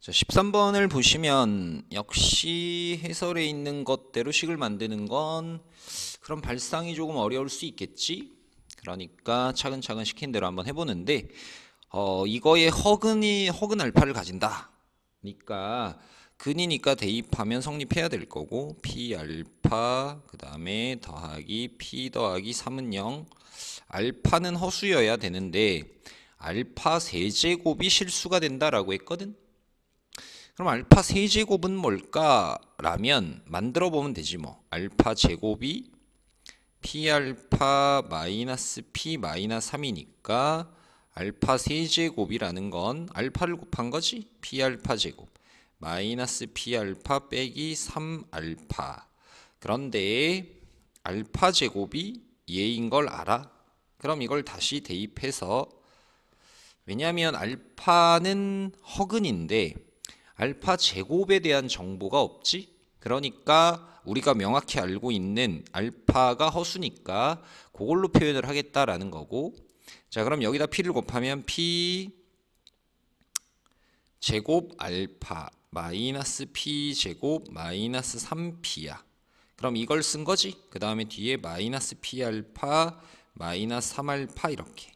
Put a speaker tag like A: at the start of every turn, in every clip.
A: 자, 13번을 보시면 역시 해설에 있는 것대로 식을 만드는 건 그럼 발상이 조금 어려울 수 있겠지? 그러니까 차근차근 시킨 대로 한번 해보는데 이거의 허근 알파를 가진다. 그러니까 근이니까 대입하면 성립해야 될 거고 p 알파 그 다음에 더하기 p 더하기 3은 0 알파는 허수여야 되는데 알파 세제곱이 실수가 된다라고 했거든. 그럼 알파 세제곱은 뭘까? 라면 만들어 보면 되지 뭐. 알파 제곱이 p 알파 마이너스 p 마이너스 3이니까 알파 세제곱이라는 건 알파를 곱한 거지. p 알파 제곱 마이너스 p 알파 빼기 3 알파. 그런데 알파 제곱이 얘인 걸 알아? 그럼 이걸 다시 대입해서, 왜냐하면 알파는 허근인데 알파 제곱에 대한 정보가 없지? 그러니까 우리가 명확히 알고 있는 알파가 허수니까 그걸로 표현을 하겠다라는 거고. 자, 그럼 여기다 p를 곱하면 p 제곱 알파 마이너스 p 제곱 마이너스 3p야. 그럼 이걸 쓴 거지? 그 다음에 뒤에 마이너스 p 알파 마이너스 3 알파 이렇게.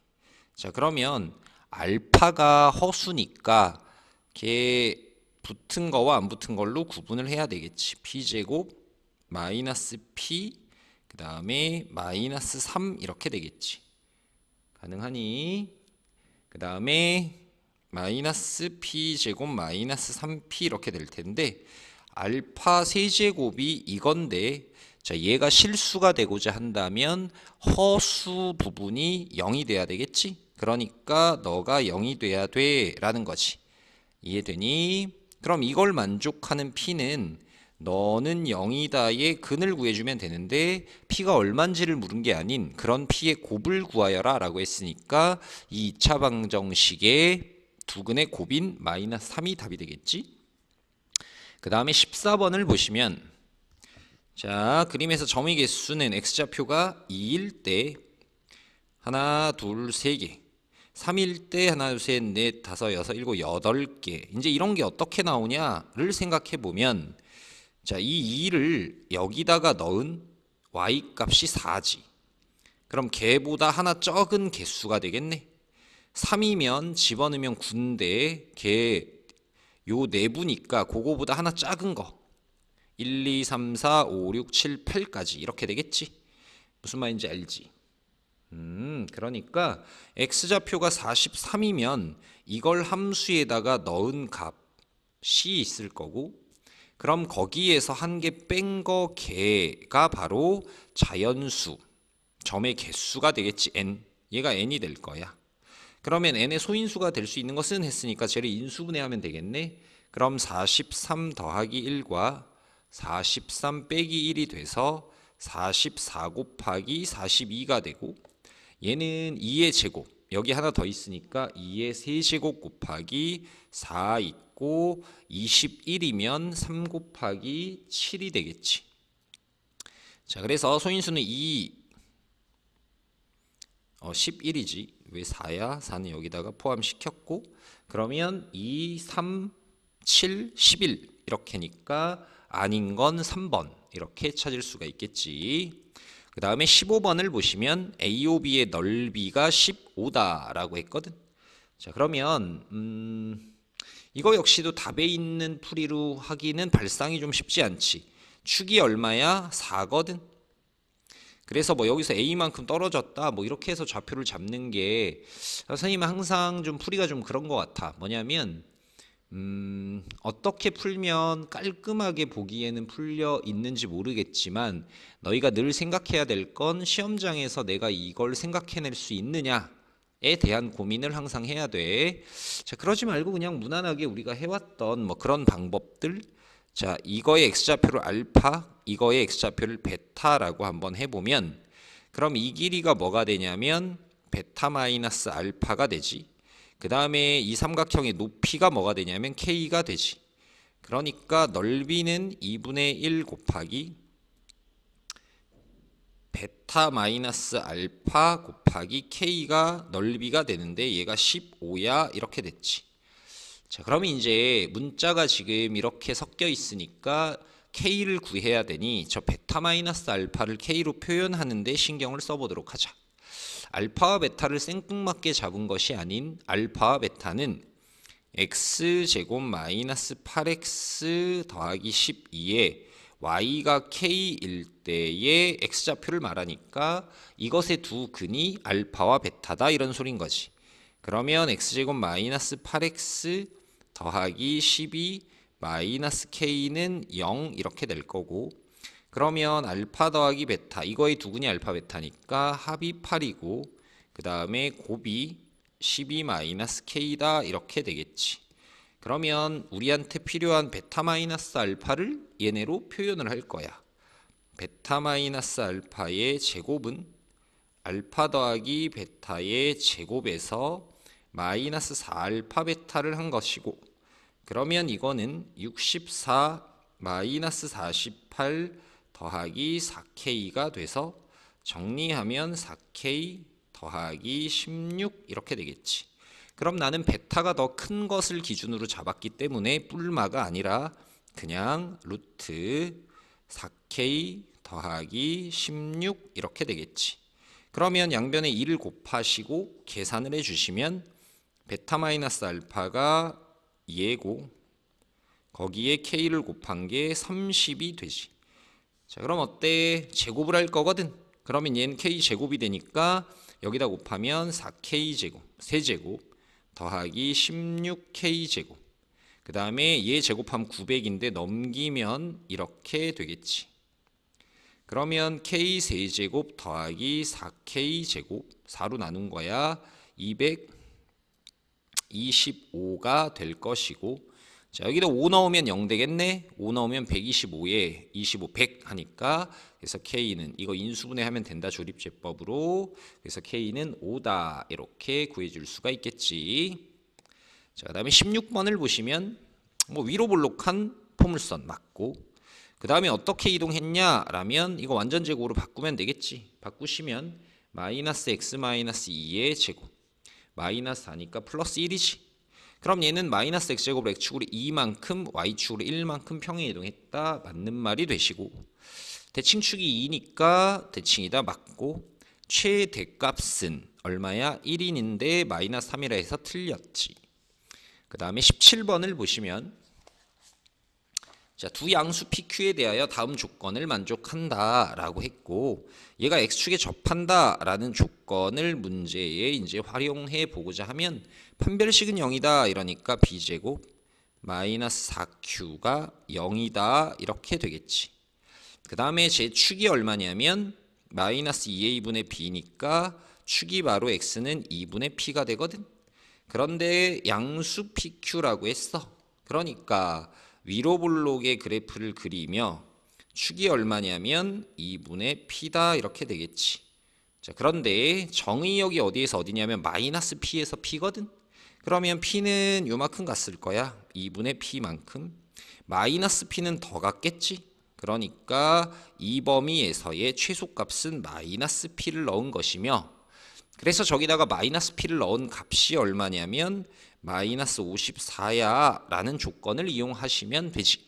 A: 자, 그러면 알파가 허수니까 걔 붙은 거와 안 붙은 걸로 구분을 해야 되겠지. p제곱 마이너스 p 그 다음에 마이너스 3 이렇게 되겠지. 가능하니? 그 다음에 마이너스 p제곱 마이너스 3p 이렇게 될 텐데 알파 세제곱이 이건데, 자, 얘가 실수가 되고자 한다면 허수 부분이 0이 돼야 되겠지. 그러니까 너가 0이 돼야 돼 라는 거지. 이해되니? 그럼 이걸 만족하는 p는 너는 0이다의 근을 구해주면 되는데 p가 얼만지를 물은 게 아닌 그런 p의 곱을 구하여라 라고 했으니까 이 2차 방정식의 두근의 곱인 마이너스 3이 답이 되겠지. 그 다음에 14번을 보시면, 자, 그림에서 점의 개수는 x좌표가 2일 때 하나 둘 세 개, 3일 때 하나 둘 셋 넷 다섯 여섯 일곱 여덟 개. 이제 이런 게 어떻게 나오냐를 생각해 보면, 자, 이 2를 여기다가 넣은 y 값이 4지. 그럼 걔보다 하나 적은 개수가 되겠네. 3이면 집어넣으면 9인데 걔 요 내부니까 그거보다 하나 작은 거 1, 2, 3, 4, 5, 6, 7, 8까지 이렇게 되겠지. 무슨 말인지 알지? 그러니까 x좌표가 43이면 이걸 함수에다가 넣은 값이 있을 거고, 그럼 거기에서 한 개 뺀 거 개가 바로 자연수 점의 개수가 되겠지. n. 얘가 n이 될 거야. 그러면 n의 소인수가 될 수 있는 것은 했으니까 쟤를 인수분해하면 되겠네. 그럼 43 더하기 1과 43 빼기 1이 돼서 44 곱하기 42가 되고, 얘는 2의 제곱, 여기 하나 더 있으니까 2의 세제곱 곱하기 4 있고 21이면 3 곱하기 7이 되겠지. 자, 그래서 소인수는 11이지. 왜 4야? 4는 여기다가 포함시켰고, 그러면 2, 3, 7, 11 이렇게니까 아닌 건 3번 이렇게 찾을 수가 있겠지. 그 다음에 15번을 보시면 AOB의 넓이가 15다라고 했거든. 자, 그러면 이거 역시도 답에 있는 풀이로 하기는 발상이 좀 쉽지 않지. 축이 얼마야? 4거든. 그래서 뭐 여기서 A만큼 떨어졌다 뭐 이렇게 해서 좌표를 잡는 게 선생님은 항상 좀 풀이가 좀 그런 것 같아. 뭐냐면 어떻게 풀면 깔끔하게 보기에는 풀려 있는지 모르겠지만 너희가 늘 생각해야 될 건 시험장에서 내가 이걸 생각해낼 수 있느냐에 대한 고민을 항상 해야 돼. 자, 그러지 말고 그냥 무난하게 우리가 해왔던 뭐 그런 방법들, 자, 이거의 x좌표를 알파, 이거의 x좌표를 베타라고 한번 해보면, 그럼 이 길이가 뭐가 되냐면 베타 마이너스 알파가 되지. 그 다음에 이 삼각형의 높이가 뭐가 되냐면 k가 되지. 그러니까 넓이는 2분의 1 곱하기 베타 마이너스 알파 곱하기 k가 넓이가 되는데 얘가 15야 이렇게 됐지. 자, 그러면 이제 문자가 지금 이렇게 섞여 있으니까 K를 구해야 되니 저 베타 마이너스 알파를 K로 표현하는데 신경을 써보도록 하자. 알파와 베타를 생뚱맞게 잡은 것이 아닌 알파와 베타는 x제곱 마이너스 8x 더하기 12에 y가 k일 때의 x좌표를 말하니까 이것의 두 근이 알파와 베타다 이런 소린 거지. 그러면 x제곱 마이너스 8x 더하기 12 마이너스 k는 0 이렇게 될 거고, 그러면 알파 더하기 베타 이거의 두 근이 알파 베타니까 합이 8이고 그 다음에 곱이 12 마이너스 k다 이렇게 되겠지. 그러면 우리한테 필요한 베타 마이너스 알파를 얘네로 표현을 할 거야. 베타 마이너스 알파의 제곱은 알파 더하기 베타의 제곱에서 마이너스 4알파 베타를 한 것이고, 그러면 이거는 64 마이너스 48 더하기 4K가 돼서 정리하면 4K 더하기 16 이렇게 되겠지. 그럼 나는 베타가 더 큰 것을 기준으로 잡았기 때문에 뿔마가 아니라 그냥 루트 4K 더하기 16 이렇게 되겠지. 그러면 양변에 2를 곱하시고 계산을 해주시면 베타 마이너스 알파가 2고 거기에 K를 곱한 게 30이 되지. 자, 그럼 어때? 제곱을 할 거거든. 그러면 얘는 K제곱이 되니까 여기다 곱하면 4K제곱, 세제곱 더하기 16K제곱. 그 다음에 얘 제곱하면 900인데 넘기면 이렇게 되겠지. 그러면 K 세제곱 더하기 4K제곱 4로 나눈 거야 225가 될 것이고, 자, 여기다 5 넣으면 0 되겠네. 5 넣으면 125에 25 100 하니까 그래서 K는 이거 인수분해 하면 된다 조립제법으로. 그래서 K는 5다 이렇게 구해줄 수가 있겠지. 자, 그 다음에 16번을 보시면 뭐 위로 볼록한 포물선 맞고, 그 다음에 어떻게 이동했냐 라면 이거 완전 제곱으로 바꾸면 되겠지. 바꾸시면 마이너스 x 마이너스 2의 제곱 마이너스 4니까 플러스 1이지. 그럼 얘는 마이너스 x제곱으로 x축으로 2만큼 y축으로 1만큼 평행 이동했다 맞는 말이 되시고, 대칭축이 2니까 대칭이다 맞고, 최대값은 얼마야? 1인인데 마이너스 3이라 해서 틀렸지. 그 다음에 17번을 보시면 자, 두 양수 PQ에 대하여 다음 조건을 만족한다 라고 했고, 얘가 X축에 접한다 라는 조건을 문제에 이제 활용해 보고자 하면 판별식은 0이다 이러니까 B제곱 마이너스 4Q가 0이다 이렇게 되겠지. 그 다음에 제 축이 얼마냐면 마이너스 2A분의 B니까 축이 바로 X는 2분의 P가 되거든. 그런데 양수 PQ라고 했어. 그러니까 위로 볼록의 그래프를 그리며 축이 얼마냐면 2분의 P다 이렇게 되겠지. 자, 그런데 정의역이 어디에서 어디냐면 마이너스 P에서 P거든. 그러면 P는 요만큼 갔을 거야. 2분의 P만큼. 마이너스 P는 더 갔겠지. 그러니까 이 범위에서의 최소값은 마이너스 P를 넣은 것이며, 그래서 저기다가 마이너스 P를 넣은 값이 얼마냐면 마이너스 54야 라는 조건을 이용하시면 되지.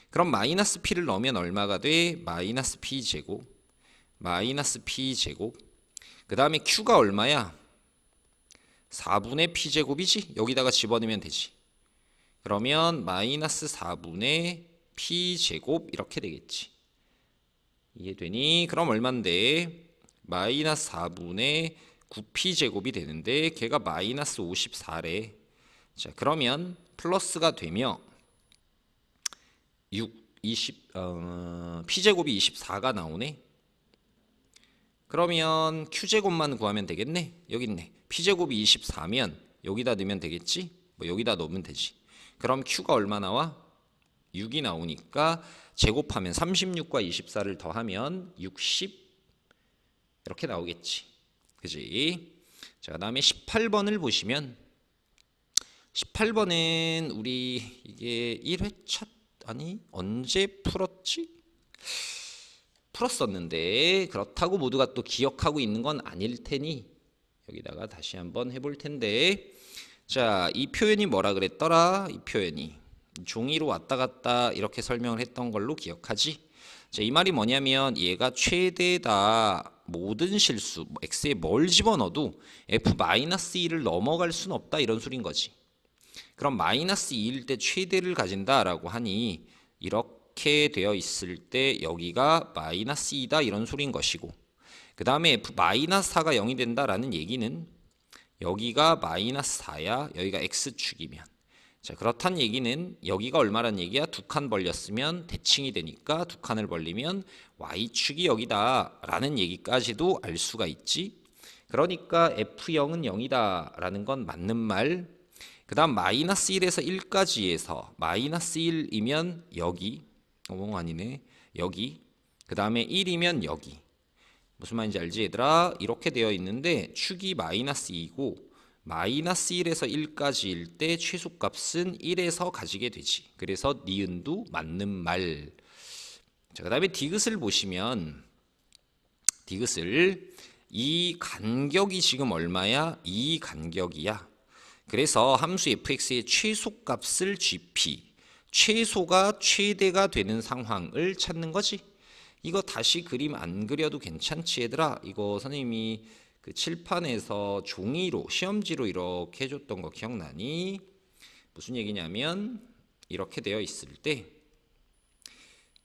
A: 그럼 마이너스 P를 넣으면 얼마가 돼? 마이너스 P제곱 마이너스 P제곱. 그 다음에 Q가 얼마야? 4분의 P제곱이지. 여기다가 집어넣으면 되지. 그러면 마이너스 4분의 P제곱 이렇게 되겠지. 이해되니? 그럼 얼만데? 마이너스 4분의 9P제곱이 되는데 걔가 마이너스 54래. 자, 그러면 플러스가 되며 P제곱이 24가 나오네. 그러면 Q제곱만 구하면 되겠네. 여기 있네. P제곱이 24면 여기다 넣으면 되겠지. 뭐 여기다 넣으면 되지. 그럼 Q가 얼마 나와? 6이 나오니까 제곱하면 36과 24를 더하면 60 이렇게 나오겠지. 그지? 자, 그다음에 18번을 보시면 18번은 우리 이게 1회차 아니 언제 풀었지? 풀었었는데 그렇다고 모두가 또 기억하고 있는 건 아닐 테니 여기다가 다시 한번 해볼 텐데, 자, 이 표현이 뭐라 그랬더라? 이 표현이 종이로 왔다 갔다 이렇게 설명을 했던 걸로 기억하지? 자, 이 말이 뭐냐면 얘가 최대다 모든 실수 x에 뭘 집어넣어도 f-1을 넘어갈 수는 없다 이런 소린 거지. 그럼 마이너스 2일 때 최대를 가진다라고 하니 이렇게 되어 있을 때 여기가 마이너스 2다 이런 소린 것이고, 그 다음에 f-4가 0이 된다라는 얘기는 여기가 마이너스 4야. 여기가 x축이면. 자, 그렇단 얘기는 여기가 얼마란 얘기야? 두 칸 벌렸으면 대칭이 되니까 두 칸을 벌리면 y축이 여기다 라는 얘기까지도 알 수가 있지. 그러니까 f0은 0이다 라는 건 맞는 말. 그 다음 마이너스 1에서 1까지에서 마이너스 1이면 여기, 아니네, 여기, 그 다음에 1이면 여기. 무슨 말인지 알지 얘들아? 이렇게 되어 있는데 축이 마이너스 2고 마이너스 1에서 1까지일 때 최소값은 1에서 가지게 되지. 그래서 니은도 맞는 말. 자, 그 다음에 디귿을 보시면 디귿을 이 간격이 지금 얼마야? 이 간격이야. 그래서 함수 fx의 최소값을 gp, 최소가 최대가 되는 상황을 찾는 거지. 이거 다시 그림 안 그려도 괜찮지 얘들아? 이거 선생님이 그 칠판에서 종이로 시험지로 이렇게 해줬던 거 기억나니? 무슨 얘기냐면 이렇게 되어 있을 때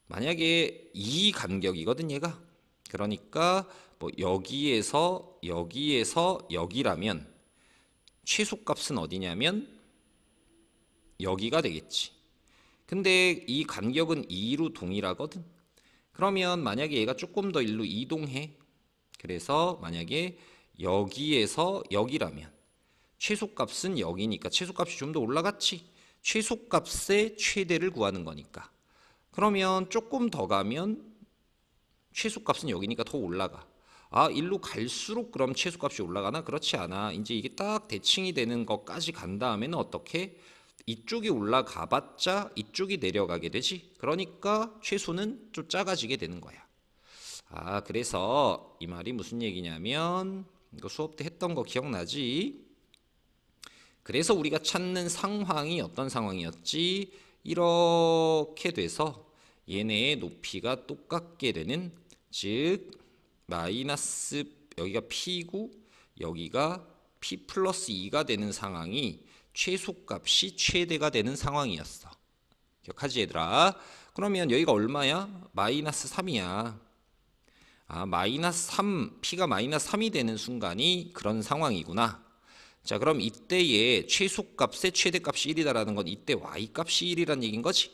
A: 만약에 이 간격이거든 얘가. 그러니까 뭐 여기에서 여기라면 최소값은 어디냐면 여기가 되겠지. 근데 이 간격은 2로 동일하거든. 그러면 만약에 얘가 조금 더 일로 이동해. 그래서 만약에 여기에서 여기라면 최소값은 여기니까 최소값이 좀 더 올라갔지. 최소값의 최대를 구하는 거니까. 그러면 조금 더 가면 최소값은 여기니까 더 올라가. 아, 일로 갈수록 그럼 최소값이 올라가나? 그렇지 않아. 이제 이게 딱 대칭이 되는 것까지 간 다음에는 어떻게? 이쪽이 올라가 봤자 이쪽이 내려가게 되지. 그러니까 최소는 좀 작아지게 되는 거야. 아, 그래서 이 말이 무슨 얘기냐면 이거 수업 때 했던 거 기억나지? 그래서 우리가 찾는 상황이 어떤 상황이었지? 이렇게 돼서 얘네의 높이가 똑같게 되는, 즉 마이너스 여기가 p고 여기가 p 플러스 2가 되는 상황이 최소값이 최대가 되는 상황이었어. 기억하지 얘들아? 그러면 여기가 얼마야? 마이너스 3이야. 아, 마이너스 3, p가 마이너스 3이 되는 순간이 그런 상황이구나. 자, 그럼 이때의 최소값의 최대값이 1이다라는 건 이때 y값이 1이라는 얘기인 거지.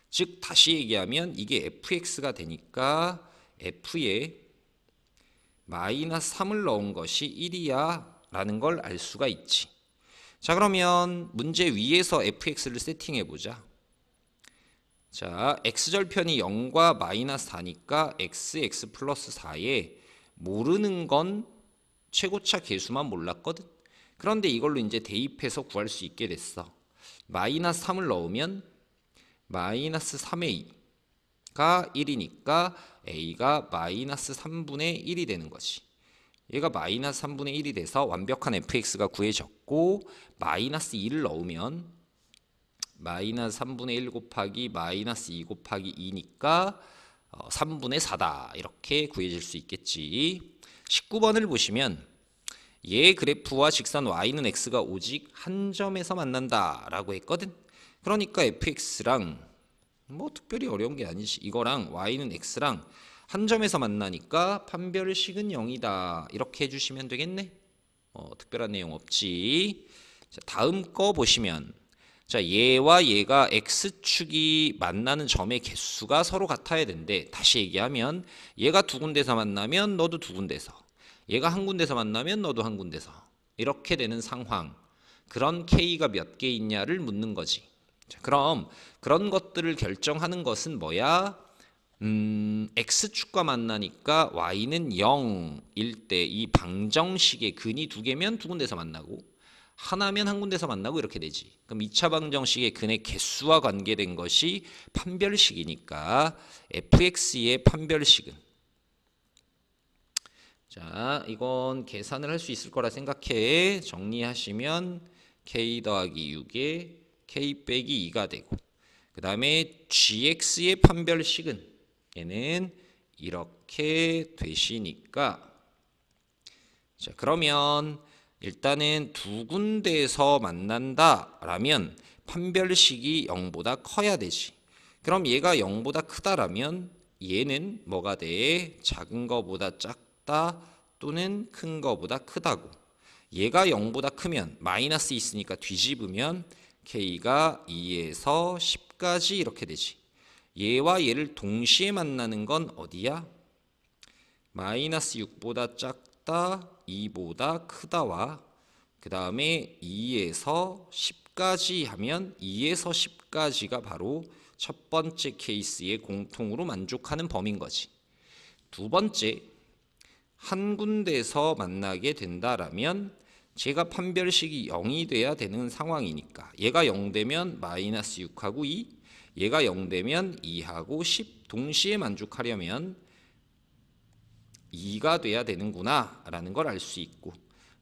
A: 즉 다시 얘기하면 이게 fx가 되니까 f에 마이너스 3을 넣은 것이 1이야 라는 걸 알 수가 있지. 자, 그러면 문제 위에서 fx를 세팅해 보자. 자, x절편이 0과 마이너스 4니까 x 플러스 4에 모르는 건 최고차 계수만 몰랐거든. 그런데 이걸로 이제 대입해서 구할 수 있게 됐어. 마이너스 3을 넣으면 마이너스 3의 2가 1이니까 a가 마이너스 3분의 1이 되는 거지. 얘가 마이너스 3분의 1이 돼서 완벽한 fx가 구해졌고, 마이너스 2를 넣으면 마이너스 3분의 1 곱하기 마이너스 2 곱하기 2니까 3분의 4다 이렇게 구해질 수 있겠지. 19번을 보시면 얘 그래프와 직선 y는 x가 오직 한 점에서 만난다 라고 했거든. 그러니까 fx랑 뭐 특별히 어려운 게 아니지. 이거랑 y는 x랑 한 점에서 만나니까 판별식은 0이다 이렇게 해주시면 되겠네. 특별한 내용 없지. 자, 다음 거 보시면, 자, 얘와 얘가 x축이 만나는 점의 개수가 서로 같아야 되는데, 다시 얘기하면 얘가 두 군데서 만나면 너도 두 군데서, 얘가 한 군데서 만나면 너도 한 군데서, 이렇게 되는 상황. 그런 k가 몇 개 있냐를 묻는 거지. 자, 그럼 그런 것들을 결정하는 것은 뭐야? x축과 만나니까 y는 0일 때 이 방정식의 근이 두 개면 두 군데서 만나고 하나면 한 군데서 만나고 이렇게 되지. 그럼 2차 방정식의 근의 개수와 관계된 것이 판별식이니까 fx의 판별식은, 자, 이건 계산을 할 수 있을 거라 생각해. 정리하시면 k 더하기 6에 k 빼기 2가 되고, 그 다음에 gx의 판별식은 얘는 이렇게 되시니까, 자, 그러면 일단은 두 군데에서 만난다라면 판별식이 0보다 커야 되지. 그럼 얘가 0보다 크다라면 얘는 뭐가 돼? 작은 거보다 작다 또는 큰 거보다 크다고. 얘가 0보다 크면 마이너스 있으니까 뒤집으면 k가 2에서 10까지 이렇게 되지. 얘와 얘를 동시에 만나는 건 어디야? 마이너스 6보다 작다, 2보다 크다와 그 다음에 2에서 10까지 하면 2에서 10까지가 바로 첫 번째 케이스에 공통으로 만족하는 범위인 거지. 두 번째, 한 군데에서 만나게 된다라면 제가 판별식이 0이 돼야 되는 상황이니까 얘가 0 되면 마이너스 6하고 2, 얘가 0 되면 2하고 10 동시에 만족하려면 2가 돼야 되는구나 라는 걸 알 수 있고,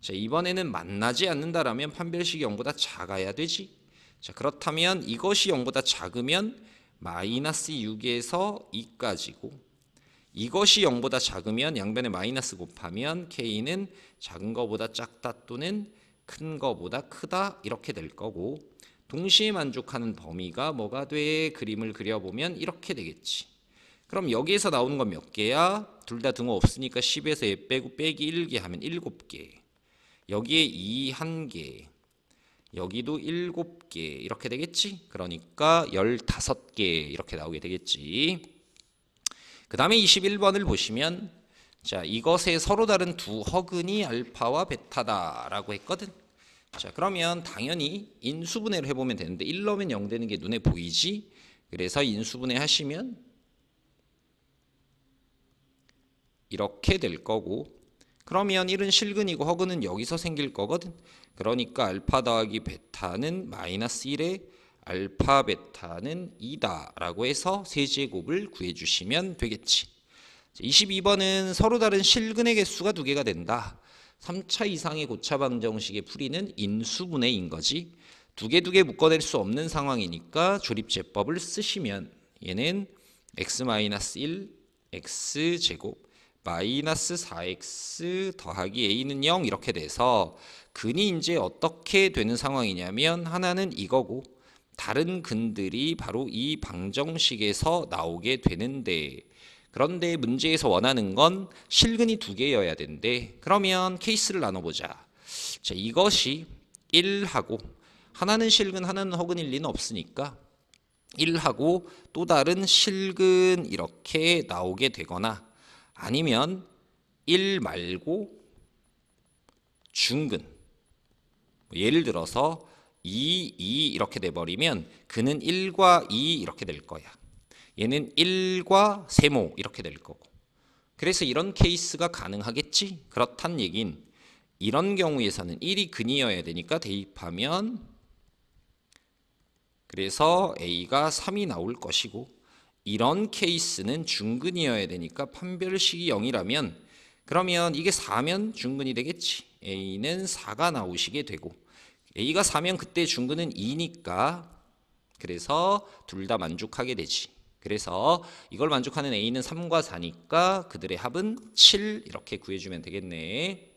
A: 자, 이번에는 만나지 않는다라면 판별식이 0보다 작아야 되지. 자, 그렇다면 이것이 0보다 작으면 마이너스 6에서 2까지고, 이것이 0보다 작으면 양변에 마이너스 곱하면 k는 작은 거보다 작다 또는 큰 거보다 크다 이렇게 될 거고, 동시에 만족하는 범위가 뭐가 돼? 그림을 그려보면 이렇게 되겠지. 그럼 여기에서 나오는 건 몇 개야? 둘 다 등호 없으니까 10에서 얘 빼고 빼기 1개 하면 7개. 여기에 2 1개. 여기도 7개 이렇게 되겠지? 그러니까 15개 이렇게 나오게 되겠지. 그 다음에 21번을 보시면, 자, 이것에 서로 다른 두 허근이 알파와 베타다라고 했거든. 자, 그러면 당연히 인수분해를 해보면 되는데 1 넣으면 0 되는 게 눈에 보이지? 그래서 인수분해 하시면 이렇게 될 거고, 그러면 1은 실근이고 허근은 여기서 생길 거거든. 그러니까 알파 더하기 베타는 마이너스 1에 알파 베타는 2다 라고 해서 세제곱을 구해주시면 되겠지. 22번은 서로 다른 실근의 개수가 2개가 된다. 3차 이상의 고차 방정식의 풀이는 인수분해인 거지. 2개 묶어낼 수 없는 상황이니까 조립제법을 쓰시면 얘는 x-1 x제곱 마이너스 4x 더하기 a는 0 이렇게 돼서 근이 이제 어떻게 되는 상황이냐면 하나는 이거고 다른 근들이 바로 이 방정식에서 나오게 되는데, 그런데 문제에서 원하는 건 실근이 2개여야 된대. 그러면 케이스를 나눠보자. 자, 이것이 1하고 하나는 실근 하나는 허근일 리는 없으니까 1하고 또 다른 실근 이렇게 나오게 되거나, 아니면 1 말고 중근, 예를 들어서 2, 2 이렇게 돼버리면 그는 1과 2 이렇게 될 거야. 얘는 1과 세모 이렇게 될 거고. 그래서 이런 케이스가 가능하겠지? 그렇단 얘긴 이런 경우에서는 1이 근이어야 되니까 대입하면 그래서 A가 3이 나올 것이고, 이런 케이스는 중근이어야 되니까 판별식이 0이라면 그러면 이게 4면 중근이 되겠지. A는 4가 나오시게 되고, A가 4면 그때 중근은 2니까 그래서 둘 다 만족하게 되지. 그래서 이걸 만족하는 A는 3과 4니까 그들의 합은 7 이렇게 구해주면 되겠네.